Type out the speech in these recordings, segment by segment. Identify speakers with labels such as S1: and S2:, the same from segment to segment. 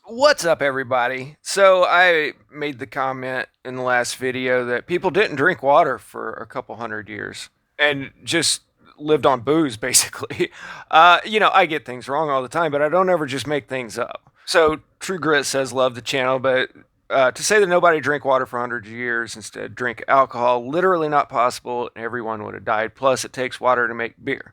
S1: What's up, everybody? So, I made the comment in the last video that people didn't drink water for a couple hundred years and just lived on booze, basically. I get things wrong all the time, but I don't ever just make things up. So, True Grit says, love the channel, but to say that nobody drank water for hundreds of years, instead drink alcohol, literally not possible. Everyone would have died. Plus, it takes water to make beer.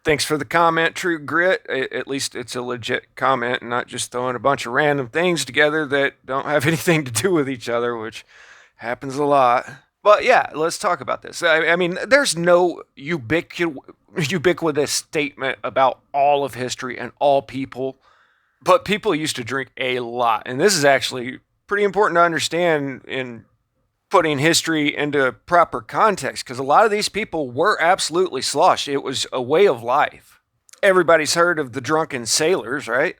S1: Thanks for the comment, True Grit. At least it's a legit comment and not just throwing a bunch of random things together that don't have anything to do with each other, which happens a lot. But yeah, let's talk about this. I mean, there's no ubiquitous statement about all of history and all people, but people used to drink a lot. And this is actually pretty important to understand in putting history into proper context because a lot of these people were absolutely sloshed. It was a way of life. Everybody's heard of the drunken sailors, right?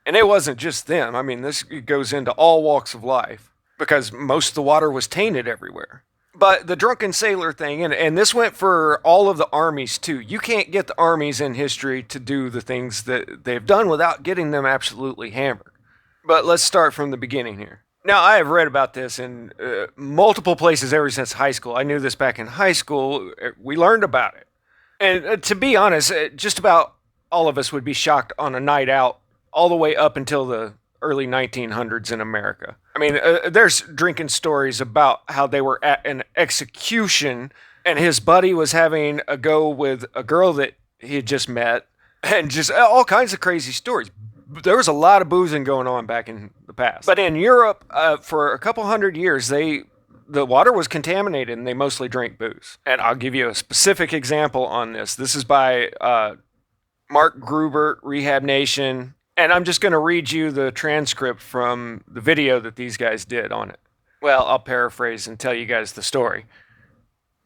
S1: And it wasn't just them. I mean, this goes into all walks of life because most of the water was tainted everywhere. But the drunken sailor thing, and this went for all of the armies too. You can't get the armies in history to do the things that they've done without getting them absolutely hammered. But let's start from the beginning here. Now, I have read about this in multiple places ever since high school. I knew this back in high school. We learned about it. And to be honest, just about all of us would be shocked on a night out all the way up until the early 1900s in America. I mean, there's drinking stories about how they were at an execution and his buddy was having a go with a girl that he had just met and just all kinds of crazy stories. There was a lot of boozing going on back in the past. But in Europe, for a couple hundred years, the water was contaminated and they mostly drank booze. And I'll give you a specific example on this. This is by Mark Grubert, Rehab Nation. And I'm just going to read you the transcript from the video that these guys did on it. Well, I'll paraphrase and tell you guys the story.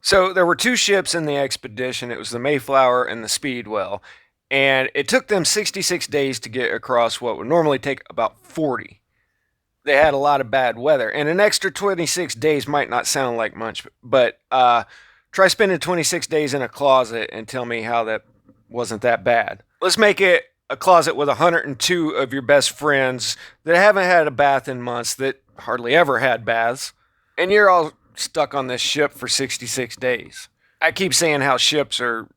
S1: So there were two ships in the expedition. It was the Mayflower and the Speedwell. And it took them 66 days to get across what would normally take about 40. They had a lot of bad weather, and an extra 26 days might not sound like much, but try spending 26 days in a closet and tell me how that wasn't that bad. Let's make it a closet with 102 of your best friends that haven't had a bath in months, that hardly ever had baths, and you're all stuck on this ship for 66 days. I keep saying how ships are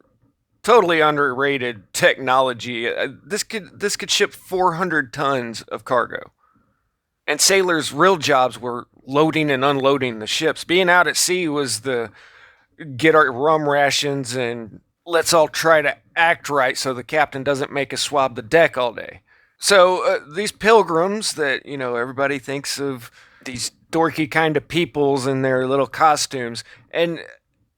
S1: totally underrated technology. This could ship 400 tons of cargo. And sailors' real jobs were loading and unloading the ships. Being out at sea was the get our rum rations and let's all try to act right so the captain doesn't make us swab the deck all day. So these pilgrims that, everybody thinks of, these dorky kind of peoples in their little costumes, and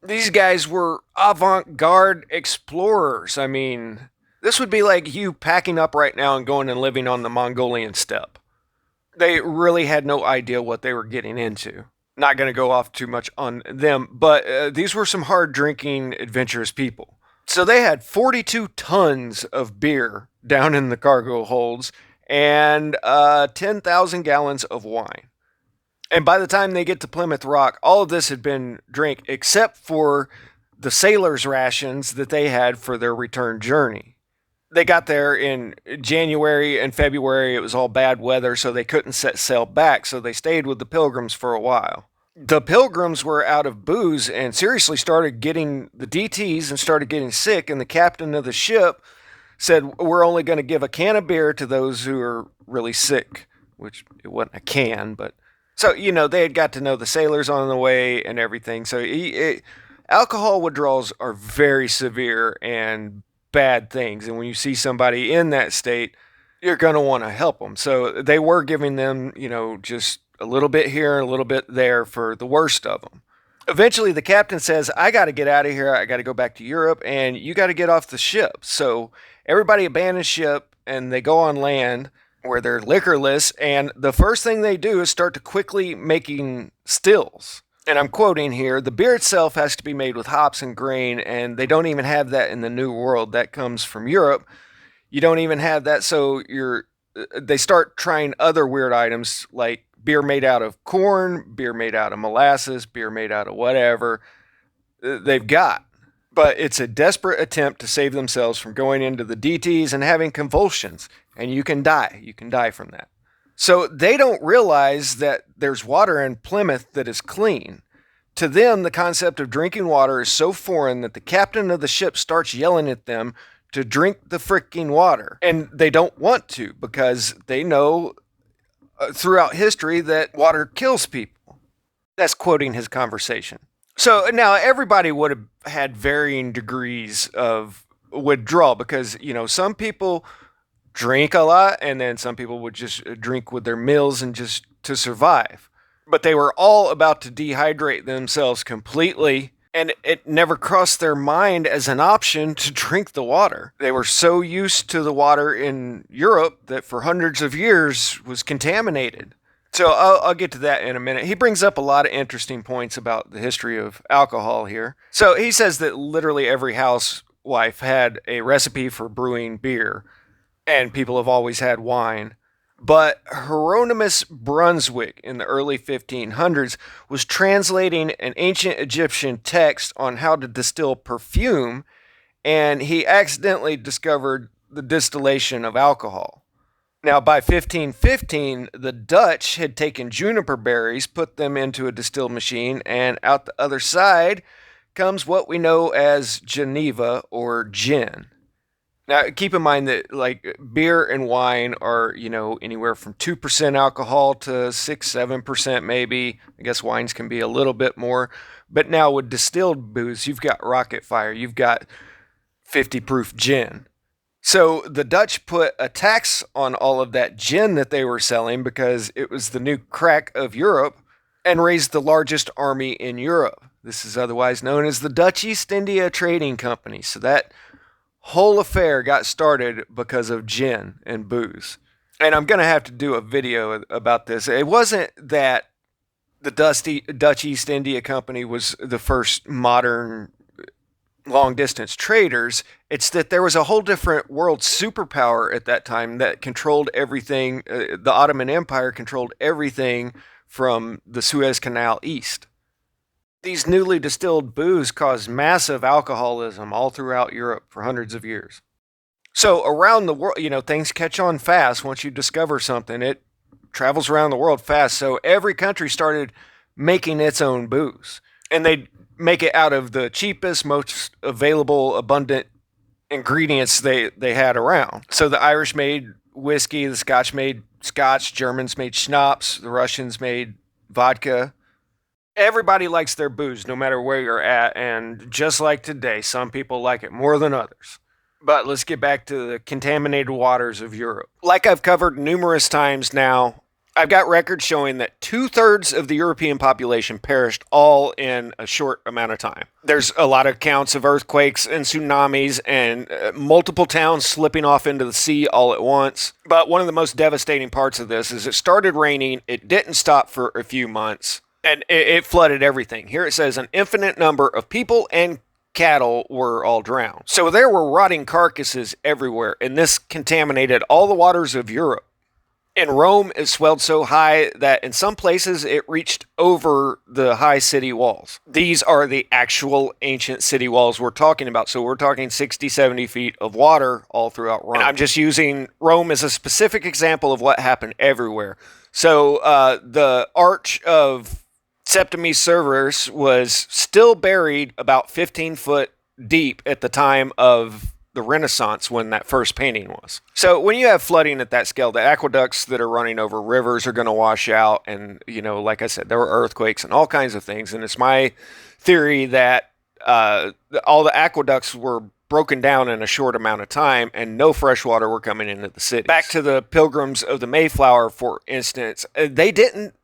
S1: these guys were avant-garde explorers. I mean, this would be like you packing up right now and going and living on the Mongolian steppe. They really had no idea what they were getting into. Not going to go off too much on them, but these were some hard-drinking, adventurous people. So they had 42 tons of beer down in the cargo holds and 10,000 gallons of wine. And by the time they get to Plymouth Rock, all of this had been drank except for the sailors' rations that they had for their return journey. They got there in January and February. It was all bad weather, so they couldn't set sail back, so they stayed with the Pilgrims for a while. The Pilgrims were out of booze and seriously started getting the DTs and started getting sick, and the captain of the ship said, we're only going to give a can of beer to those who are really sick, which it wasn't a can, but... So, they had got to know the sailors on the way and everything. So alcohol withdrawals are very severe and bad things. And when you see somebody in that state, you're going to want to help them. So they were giving them, just a little bit here and a little bit there for the worst of them. Eventually, the captain says, I got to get out of here. I got to go back to Europe, and you got to get off the ship. So everybody abandons ship, and they go on land where they're liquorless, and the first thing they do is start to quickly making stills. And I'm quoting here, the beer itself has to be made with hops and grain, and they don't even have that in the New World. That comes from Europe. You don't even have that, so they start trying other weird items like beer made out of corn, beer made out of molasses, beer made out of whatever they've got. But it's a desperate attempt to save themselves from going into the DTs and having convulsions. And you can die. You can die from that. So they don't realize that there's water in Plymouth that is clean. To them, the concept of drinking water is so foreign that the captain of the ship starts yelling at them to drink the freaking water. And they don't want to because they know throughout history that water kills people. That's quoting his conversation. So now everybody would have had varying degrees of withdrawal because, some people drink a lot and then some people would just drink with their meals and just to survive. But they were all about to dehydrate themselves completely, and it never crossed their mind as an option to drink the water. They were so used to the water in Europe that for hundreds of years was contaminated. So I'll get to that in a minute. He brings up a lot of interesting points about the history of alcohol here. So he says that literally every housewife had a recipe for brewing beer, and people have always had wine. But Hieronymus Brunswick in the early 1500s was translating an ancient Egyptian text on how to distill perfume, and he accidentally discovered the distillation of alcohol. Now, by 1515, the Dutch had taken juniper berries, put them into a distilled machine, and out the other side comes what we know as Geneva or gin. Now, keep in mind that like beer and wine are, anywhere from 2% alcohol to 6-7% maybe. I guess wines can be a little bit more. But now with distilled booze, you've got Rocket Fire, you've got 50 proof gin. So the Dutch put a tax on all of that gin that they were selling because it was the new crack of Europe and raised the largest army in Europe. This is otherwise known as the Dutch East India Trading Company. So that whole affair got started because of gin and booze. And I'm going to have to do a video about this. It wasn't that the Dutch East India Company was the first modern long distance traders. It's that there was a whole different world superpower at that time that controlled everything. The Ottoman Empire controlled everything from the Suez Canal east. These newly distilled booze caused massive alcoholism all throughout Europe for hundreds of years. So around the world, things catch on fast. Once you discover something, it travels around the world fast. So every country started making its own booze. And they make it out of the cheapest, most available, abundant ingredients they had around. So the Irish made whiskey, the Scotch made Scotch, Germans made schnapps, the Russians made vodka. Everybody likes their booze, no matter where you're at, and just like today, some people like it more than others. But let's get back to the contaminated waters of Europe. Like I've covered numerous times now, I've got records showing that 2/3 of the European population perished all in a short amount of time. There's a lot of accounts of earthquakes and tsunamis and multiple towns slipping off into the sea all at once. But one of the most devastating parts of this is it started raining, it didn't stop for a few months, and it flooded everything. Here it says an infinite number of people and cattle were all drowned. So there were rotting carcasses everywhere, and this contaminated all the waters of Europe. In Rome, it swelled so high that in some places it reached over the high city walls. These are the actual ancient city walls we're talking about. So we're talking 60, 70 feet of water all throughout Rome. And I'm just using Rome as a specific example of what happened everywhere. So the Arch of Septimus Severus was still buried about 15 foot deep at the time of the Renaissance when that first painting was. So when you have flooding at that scale, the aqueducts that are running over rivers are going to wash out. And, like I said, there were earthquakes and all kinds of things. And it's my theory that all the aqueducts were broken down in a short amount of time and no fresh water were coming into the city. Back to the Pilgrims of the Mayflower, for instance, they didn't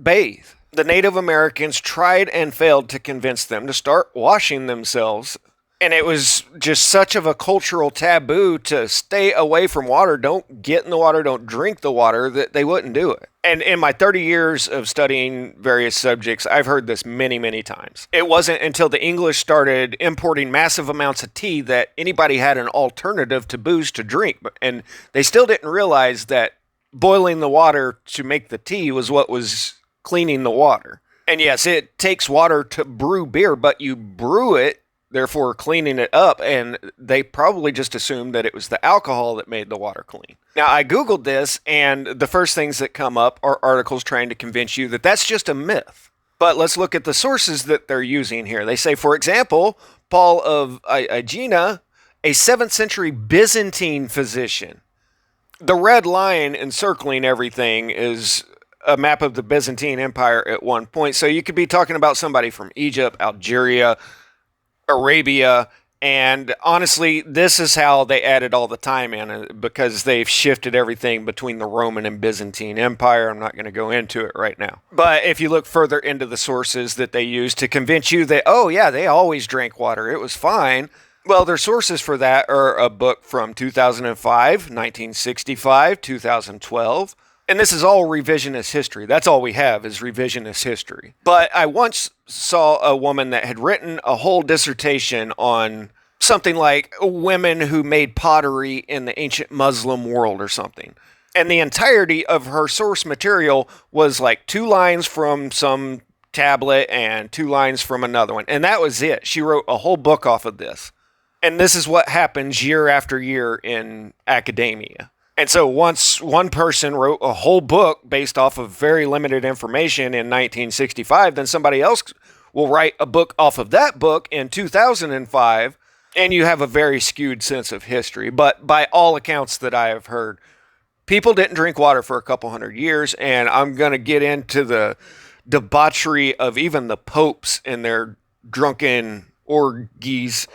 S1: bathe. The Native Americans tried and failed to convince them to start washing themselves. And it was just such of a cultural taboo to stay away from water, don't get in the water, don't drink the water, that they wouldn't do it. And in my 30 years of studying various subjects, I've heard this many, many times. It wasn't until the English started importing massive amounts of tea that anybody had an alternative to booze to drink. And they still didn't realize that boiling the water to make the tea was what was cleaning the water. And yes, it takes water to brew beer, but you brew it therefore cleaning it up, and they probably just assumed that it was the alcohol that made the water clean. Now, I Googled this, and the first things that come up are articles trying to convince you that that's just a myth. But let's look at the sources that they're using here. They say, for example, Paul of Aegina, a 7th century Byzantine physician. The red line encircling everything is a map of the Byzantine Empire at one point. So you could be talking about somebody from Egypt, Algeria, Arabia, and honestly, this is how they added all the time in, because they've shifted everything between the Roman and Byzantine Empire. I'm not going to go into it right now. But if you look further into the sources that they use to convince you that, oh yeah, they always drank water, it was fine. Well, their sources for that are a book from 2005, 1965, 2012. And this is all revisionist history. That's all we have is revisionist history. But I once saw a woman that had written a whole dissertation on something like women who made pottery in the ancient Muslim world or something. And the entirety of her source material was like 2 lines from some tablet and 2 lines from another one. And that was it. She wrote a whole book off of this. And this is what happens year after year in academia. And so once one person wrote a whole book based off of very limited information in 1965, then somebody else will write a book off of that book in 2005, and you have a very skewed sense of history. But by all accounts that I have heard, people didn't drink water for a couple hundred years, and I'm going to get into the debauchery of even the popes and their drunken orgies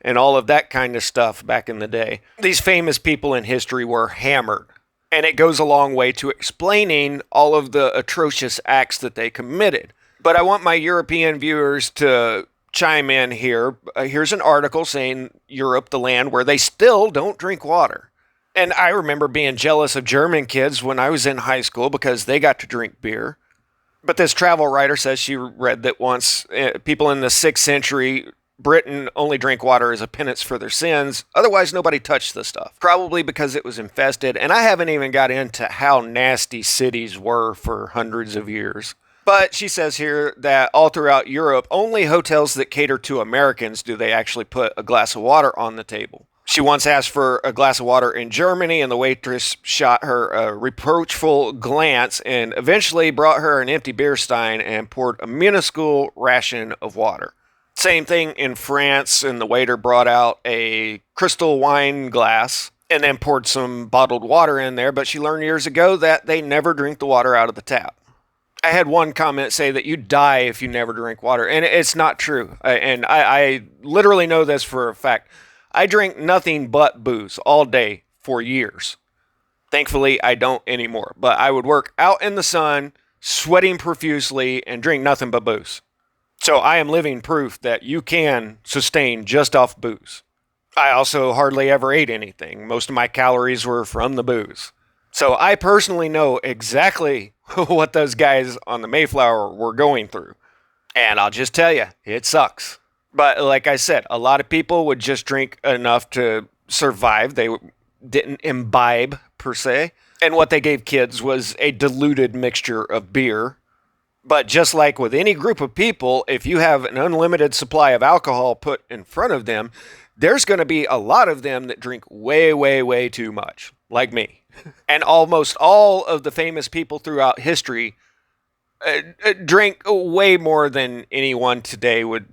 S1: and all of that kind of stuff back in the day. These famous people in history were hammered, and it goes a long way to explaining all of the atrocious acts that they committed. But I want my European viewers to chime in here. Here's an article saying Europe, the land where they still don't drink water. And I remember being jealous of German kids when I was in high school because they got to drink beer. But this travel writer says she read that once people in the 6th century Britain only drank water as a penance for their sins. Otherwise, nobody touched the stuff. Probably because it was infested. And I haven't even got into how nasty cities were for hundreds of years. But she says here that all throughout Europe, only hotels that cater to Americans do they actually put a glass of water on the table. She once asked for a glass of water in Germany, and the waitress shot her a reproachful glance and eventually brought her an empty beer stein and poured a minuscule ration of water. Same thing in France, and the waiter brought out a crystal wine glass and then poured some bottled water in there, but she learned years ago that they never drink the water out of the tap. I had one comment say that you die if you never drink water, and it's not true. And I literally know this for a fact. I drink nothing but booze all day for years. Thankfully, I don't anymore, but I would work out in the sun, sweating profusely, and drink nothing but booze. So I am living proof that you can sustain just off booze. I also hardly ever ate anything. Most of my calories were from the booze. So I personally know exactly what those guys on the Mayflower were going through. And I'll just tell you, it sucks. But like I said, a lot of people would just drink enough to survive. They didn't imbibe, per se. And what they gave kids was a diluted mixture of beer. But just like with any group of people, if you have an unlimited supply of alcohol put in front of them, there's going to be a lot of them that drink way, way, way too much, like me. And almost all of the famous people throughout history drink way more than anyone today would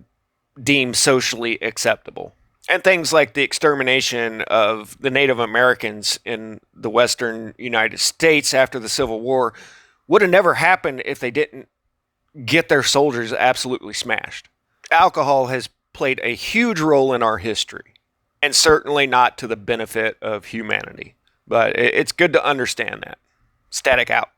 S1: deem socially acceptable. And things like the extermination of the Native Americans in the western United States after the Civil War would have never happened if they didn't get their soldiers absolutely smashed. Alcohol has played a huge role in our history, and certainly not to the benefit of humanity. But it's good to understand that. Static out.